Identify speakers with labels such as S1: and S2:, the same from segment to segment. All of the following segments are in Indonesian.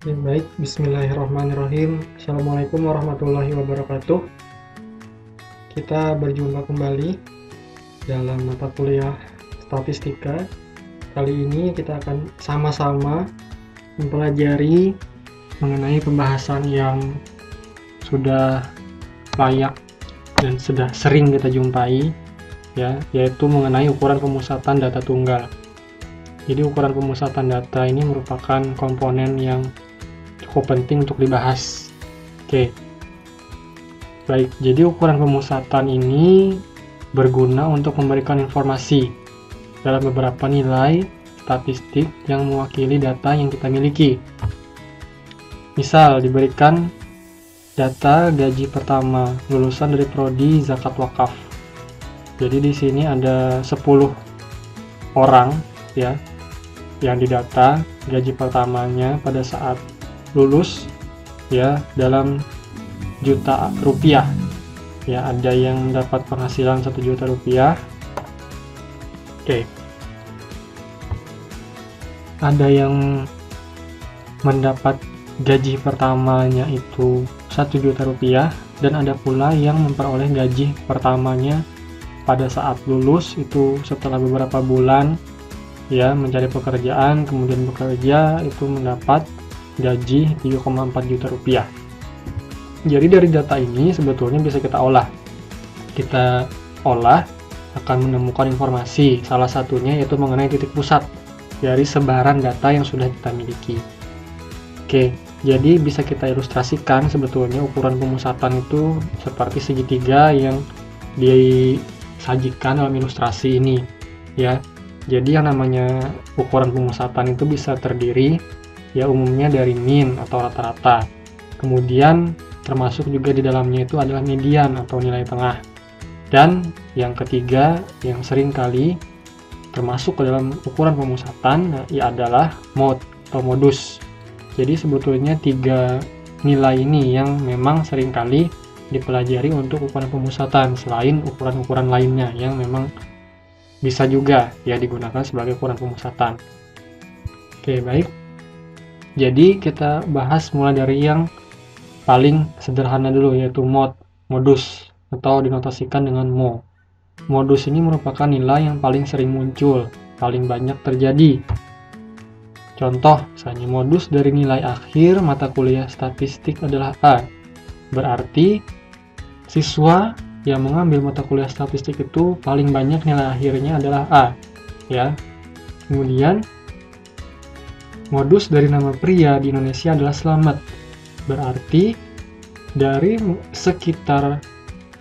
S1: Oke, baik. Bismillahirrahmanirrahim. Assalamualaikum warahmatullahi wabarakatuh. Kita berjumpa kembali dalam mata kuliah statistika. Kali ini kita akan sama-sama mempelajari mengenai pembahasan yang sudah layak dan sudah sering kita jumpai, ya, yaitu mengenai ukuran pemusatan data tunggal. Jadi ukuran pemusatan data ini merupakan komponen yang cukup penting untuk dibahas. Oke. Baik, jadi ukuran pemusatan ini berguna untuk memberikan informasi dalam beberapa nilai statistik yang mewakili data yang kita miliki. Misal diberikan data gaji pertama lulusan dari prodi zakat wakaf. Jadi di sini ada 10 orang ya yang didata gaji pertamanya pada saat lulus ya dalam juta rupiah. Ya, ada yang mendapat penghasilan 1 juta rupiah. Oke. Ada yang mendapat gaji pertamanya itu 1 juta rupiah dan ada pula yang memperoleh gaji pertamanya pada saat lulus itu setelah beberapa bulan ya mencari pekerjaan, kemudian bekerja itu mendapat gaji 3,4 juta rupiah. Jadi dari data ini sebetulnya bisa kita olah. Kita olah akan menemukan informasi, salah satunya yaitu mengenai titik pusat dari sebaran data yang sudah kita miliki. Oke, jadi bisa kita ilustrasikan sebetulnya ukuran pemusatan itu seperti segitiga yang disajikan dalam ilustrasi ini, ya. Jadi yang namanya ukuran pemusatan itu bisa terdiri ya umumnya dari min atau rata-rata. Kemudian termasuk juga di dalamnya itu adalah median atau nilai tengah. Dan yang ketiga yang sering kali termasuk ke dalam ukuran pemusatan ya adalah mode atau modus. Jadi sebetulnya 3 nilai ini yang memang sering kali dipelajari untuk ukuran pemusatan selain ukuran-ukuran lainnya yang memang bisa juga ya digunakan sebagai ukuran pemusatan. Oke, baik. Jadi kita bahas mulai dari yang paling sederhana dulu yaitu modus atau dinotasikan dengan mo. Modus ini merupakan nilai yang paling sering muncul, paling banyak terjadi. Contoh, misalnya modus dari nilai akhir mata kuliah statistik adalah A. Berarti siswa yang mengambil mata kuliah statistik itu paling banyak nilai akhirnya adalah A. Ya. Kemudian modus dari nama pria di Indonesia adalah Slamet. Berarti dari sekitar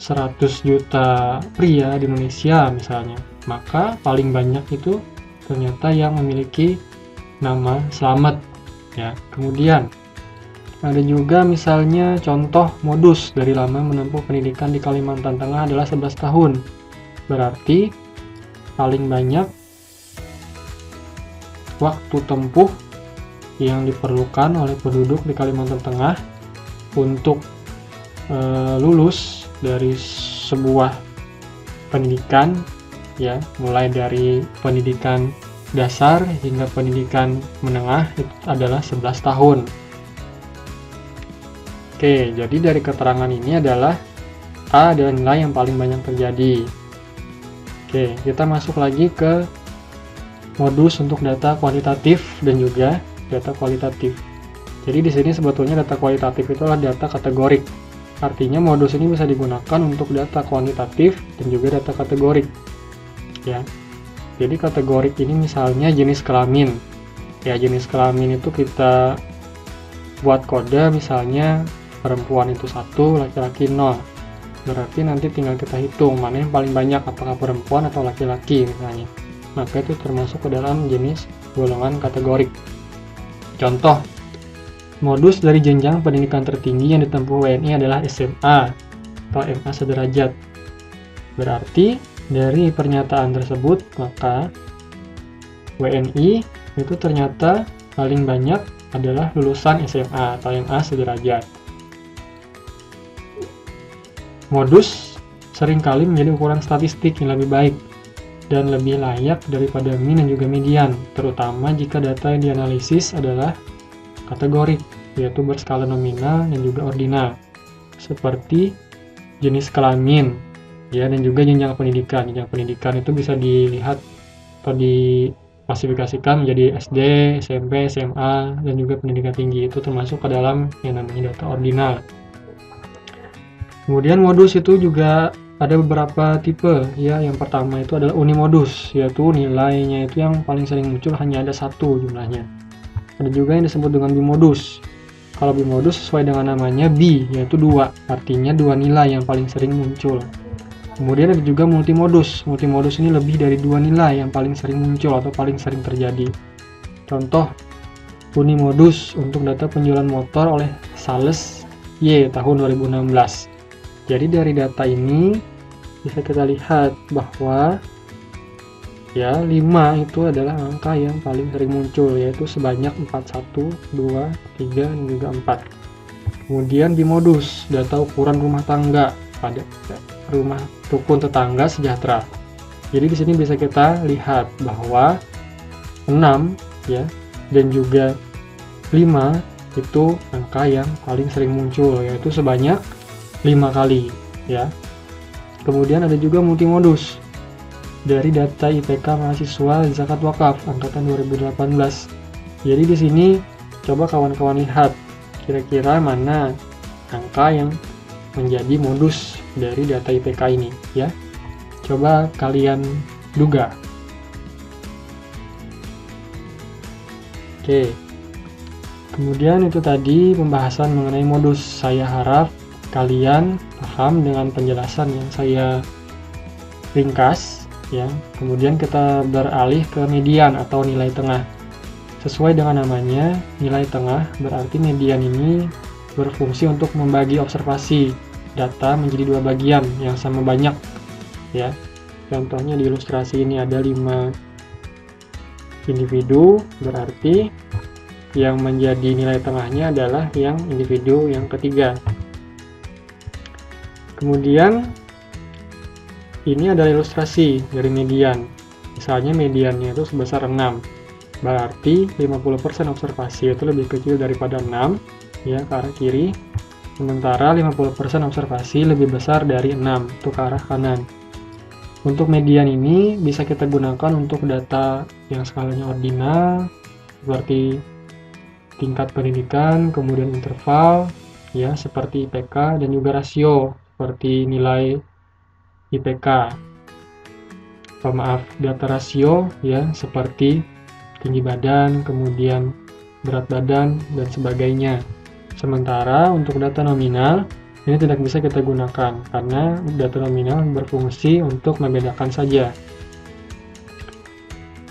S1: 100 juta pria di Indonesia misalnya, maka paling banyak itu ternyata yang memiliki nama Slamet. Ya. Kemudian ada juga misalnya contoh modus dari lama menempuh pendidikan di Kalimantan Tengah adalah 11 tahun. Berarti paling banyak waktu tempuh yang diperlukan oleh penduduk di Kalimantan Tengah untuk lulus dari sebuah pendidikan ya, mulai dari pendidikan dasar hingga pendidikan menengah itu adalah 11 tahun. Oke, jadi dari keterangan ini adalah A adalah nilai yang paling banyak terjadi. Oke, kita masuk lagi ke modus untuk data kuantitatif dan juga data kualitatif. Jadi di sini sebetulnya data kualitatif itu adalah data kategorik. Artinya modus ini bisa digunakan untuk data kuantitatif dan juga data kategorik. Ya. Jadi kategorik ini misalnya jenis kelamin. Ya, jenis kelamin itu kita buat kode misalnya perempuan itu 1, laki-laki 0. Berarti nanti tinggal kita hitung mana yang paling banyak, apakah perempuan atau laki-laki misalnya. Maka itu termasuk ke dalam jenis golongan kategorik. Contoh, modus dari jenjang pendidikan tertinggi yang ditempuh WNI adalah SMA atau MA sederajat. Berarti dari pernyataan tersebut maka WNI itu ternyata paling banyak adalah lulusan SMA atau MA sederajat. Modus seringkali menjadi ukuran statistik yang lebih baik dan lebih layak daripada min dan juga median, terutama jika data yang dianalisis adalah kategorik. yaitu berskala nominal dan juga ordinal, seperti jenis kelamin, ya, dan juga jenjang pendidikan. Jenjang pendidikan itu bisa dilihat atau diklasifikasikan menjadi SD, SMP, SMA, dan juga pendidikan tinggi. Itu termasuk ke dalam yang namanya data ordinal. Kemudian modus itu juga ada beberapa tipe, ya. Yang pertama itu adalah unimodus, yaitu nilainya itu yang paling sering muncul hanya ada 1 jumlahnya. Ada juga yang disebut dengan bimodus. Kalau bimodus sesuai dengan namanya bi, yaitu 2, artinya 2 nilai yang paling sering muncul. Kemudian ada juga multimodus. Multimodus ini lebih dari 2 nilai yang paling sering muncul atau paling sering terjadi. Contoh, unimodus untuk data penjualan motor oleh Sales Y tahun 2016. Jadi dari data ini bisa kita lihat bahwa ya 5 itu adalah angka yang paling sering muncul, yaitu sebanyak 41, 2, 3, dan juga 4. Kemudian bimodus, data ukuran rumah tangga pada rumah rukun tetangga sejahtera. Jadi di sini bisa kita lihat bahwa 6 ya dan juga 5 itu angka yang paling sering muncul, yaitu sebanyak 5 kali ya. Kemudian ada juga multimodus dari data IPK mahasiswa zakat wakaf angkatan 2018. Jadi di sini coba kawan-kawan lihat kira-kira mana angka yang menjadi modus dari data IPK ini ya. Coba kalian duga. Oke. Kemudian itu tadi pembahasan mengenai modus. Saya harap kalian paham dengan penjelasan yang saya ringkas ya. Kemudian kita beralih ke median atau nilai tengah. Sesuai dengan namanya, nilai tengah berarti median ini berfungsi untuk membagi observasi data menjadi 2 bagian yang sama banyak ya. Contohnya di ilustrasi ini ada 5 individu, berarti yang menjadi nilai tengahnya adalah yang individu yang ketiga. Kemudian ini adalah ilustrasi dari median. Misalnya mediannya itu sebesar 6. Berarti 50% observasi itu lebih kecil daripada 6 ya ke arah kiri. Sementara 50% observasi lebih besar dari 6 itu ke arah kanan. Untuk median ini bisa kita gunakan untuk data yang skalanya ordinal seperti tingkat pendidikan, kemudian interval ya seperti IPK, dan juga rasio seperti nilai IPK. Data rasio ya seperti tinggi badan, kemudian berat badan dan sebagainya. Sementara untuk data nominal ini tidak bisa kita gunakan karena data nominal berfungsi untuk membedakan saja.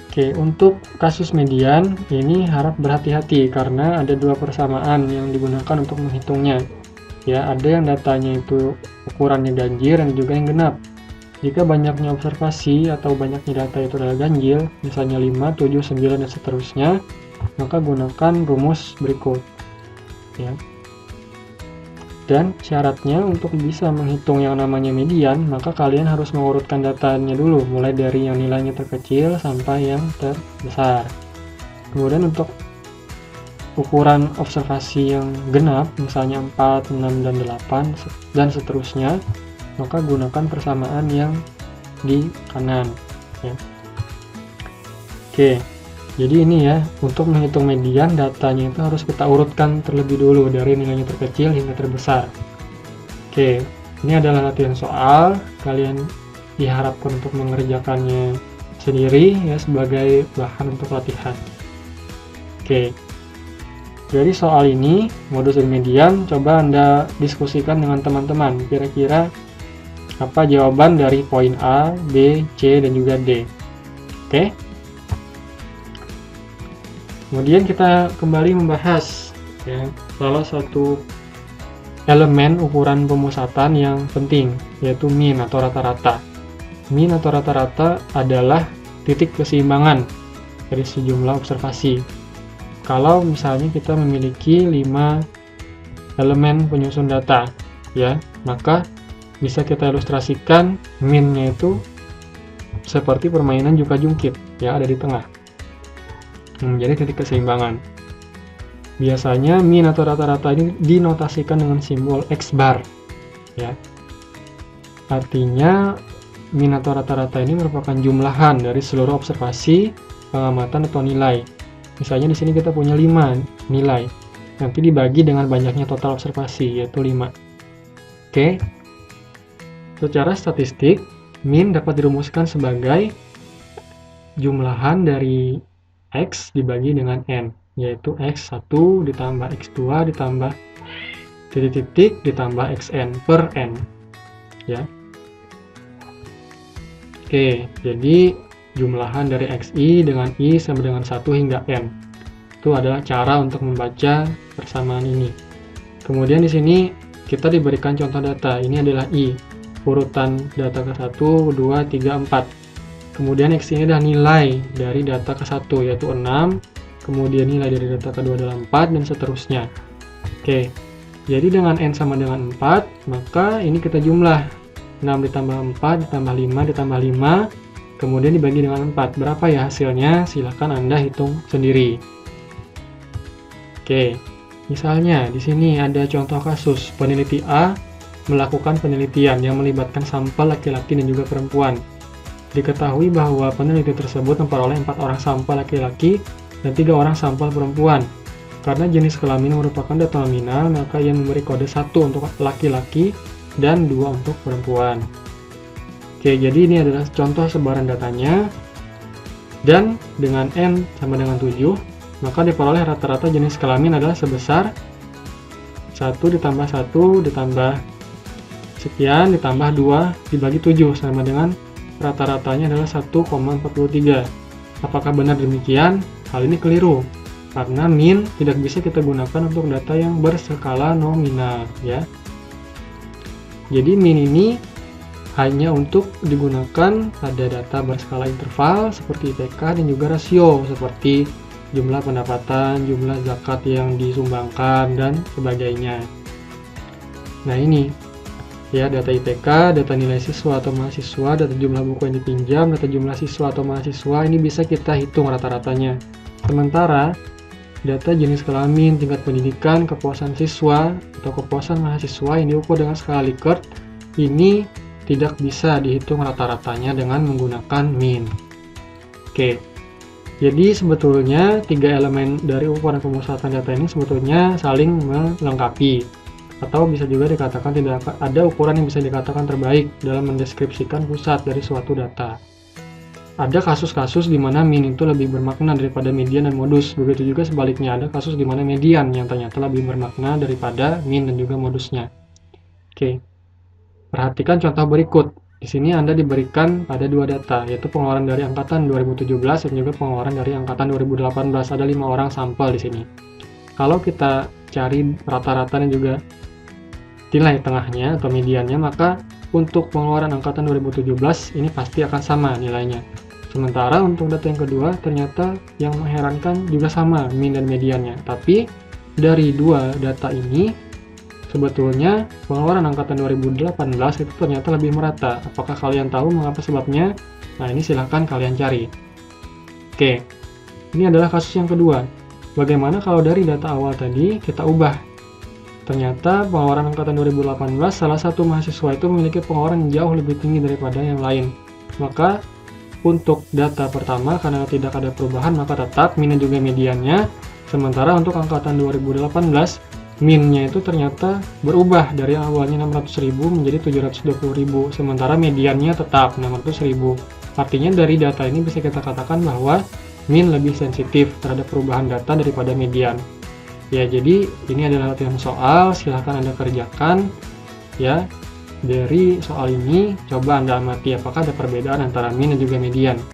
S1: Oke, untuk kasus median ini harap berhati-hati karena ada 2 persamaan yang digunakan untuk menghitungnya. Ya, ada yang datanya itu ukurannya ganjil dan juga yang genap. Jika banyaknya observasi atau banyaknya data itu adalah ganjil, misalnya 5, 7, 9 dan seterusnya, maka gunakan rumus berikut. Ya. Dan syaratnya untuk bisa menghitung yang namanya median, maka kalian harus mengurutkan datanya dulu, mulai dari yang nilainya terkecil sampai yang terbesar. Kemudian untuk ukuran observasi yang genap, misalnya 4, 6, dan 8, dan seterusnya, maka gunakan persamaan yang di kanan. Ya. Oke, jadi ini ya, untuk menghitung median, datanya itu harus kita urutkan terlebih dulu dari nilainya terkecil hingga terbesar. Oke, ini adalah latihan soal, kalian diharapkan untuk mengerjakannya sendiri ya sebagai bahan untuk latihan. Oke. Dari soal ini, modus dan median, coba Anda diskusikan dengan teman-teman. Kira-kira apa jawaban dari poin A, B, C, dan juga D. Oke. Kemudian kita kembali membahas ya, salah satu elemen ukuran pemusatan yang penting, yaitu mean atau rata-rata. Mean atau rata-rata adalah titik keseimbangan dari sejumlah observasi. Kalau misalnya kita memiliki 5 elemen penyusun data, ya, maka bisa kita ilustrasikan mean-nya itu seperti permainan juga jungkit, ya, ada di tengah, menjadi titik keseimbangan. Biasanya min atau rata-rata ini dinotasikan dengan simbol X bar, ya. Artinya min atau rata-rata ini merupakan jumlahan dari seluruh observasi, pengamatan atau nilai. Misalnya di sini kita punya 5 nilai. Nanti dibagi dengan banyaknya total observasi, yaitu 5. Oke. Secara statistik, min dapat dirumuskan sebagai jumlahan dari X dibagi dengan N, yaitu X1 ditambah X2 ditambah titik-titik ditambah Xn per N, ya. Oke, jadi jumlahan dari Xi dengan I sama dengan 1 hingga N. Itu adalah cara untuk membaca persamaan ini. Kemudian di sini kita diberikan contoh data. Ini adalah I, urutan data ke-1, 2, 3, 4. Kemudian X ini adalah nilai dari data ke-1, yaitu 6. Kemudian nilai dari data kedua adalah 4, dan seterusnya. Oke, jadi dengan N sama dengan 4, maka ini kita jumlah. 6 ditambah 4, ditambah 5, ditambah 5, kemudian dibagi dengan 4. Berapa ya hasilnya? Silahkan Anda hitung sendiri. Oke, misalnya di sini ada contoh kasus. Peneliti A melakukan penelitian yang melibatkan sampel laki-laki dan juga perempuan. Diketahui bahwa peneliti tersebut memperoleh 4 orang sampel laki-laki dan 3 orang sampel perempuan. Karena jenis kelamin merupakan data nominal, maka ia memberi kode 1 untuk laki-laki dan 2 untuk perempuan. Oke, jadi ini adalah contoh sebaran datanya. Dan dengan N sama dengan 7, maka diperoleh rata-rata jenis kelamin adalah sebesar 1 ditambah 1 ditambah sekian ditambah 2 dibagi 7 sama dengan rata-ratanya adalah 1,43. Apakah benar demikian? Hal ini keliru, karena min tidak bisa kita gunakan untuk data yang berskala nominal, ya. Jadi min ini hanya untuk digunakan pada data berskala interval seperti IPK dan juga rasio seperti jumlah pendapatan, jumlah zakat yang disumbangkan, dan sebagainya. Nah ini, ya, data IPK, data nilai siswa atau mahasiswa, data jumlah buku yang dipinjam, data jumlah siswa atau mahasiswa, ini bisa kita hitung rata-ratanya. Sementara, data jenis kelamin, tingkat pendidikan, kepuasan siswa, atau kepuasan mahasiswa yang diukur dengan skala Likert, ini tidak bisa dihitung rata-ratanya dengan menggunakan min. Oke, jadi sebetulnya 3 elemen dari ukuran pemusatan data ini sebetulnya saling melengkapi. Atau bisa juga dikatakan tidak ada ukuran yang bisa dikatakan terbaik dalam mendeskripsikan pusat dari suatu data. Ada kasus-kasus di mana min itu lebih bermakna daripada median dan modus. Begitu juga sebaliknya, ada kasus di mana median yang ternyata lebih bermakna daripada min dan juga modusnya. Oke, perhatikan contoh berikut. Di sini Anda diberikan pada 2 data, yaitu pengeluaran dari angkatan 2017 dan juga pengeluaran dari angkatan 2018. Ada 5 orang sampel di sini. Kalau kita cari rata-rata dan juga nilai tengahnya atau mediannya, maka untuk pengeluaran angkatan 2017 ini pasti akan sama nilainya. Sementara untuk data yang kedua ternyata yang mengherankan juga sama min dan mediannya. Tapi dari 2 data ini sebetulnya pengeluaran angkatan 2018 itu ternyata lebih merata. Apakah kalian tahu mengapa sebabnya? Nah, ini silahkan kalian cari. Oke, ini adalah kasus yang kedua. Bagaimana kalau dari data awal tadi kita ubah? Ternyata pengeluaran angkatan 2018 salah satu mahasiswa itu memiliki pengeluaran yang jauh lebih tinggi daripada yang lain. Maka untuk data pertama karena tidak ada perubahan maka tetap min dan juga mediannya. Sementara untuk angkatan 2018 min-nya itu ternyata berubah dari awalnya 600.000 menjadi 720.000. Sementara mediannya tetap 600.000. Artinya dari data ini bisa kita katakan bahwa min lebih sensitif terhadap perubahan data daripada median. Ya, jadi ini adalah latihan soal, silahkan Anda kerjakan. Ya, dari soal ini coba Anda amati apakah ada perbedaan antara min dan juga median.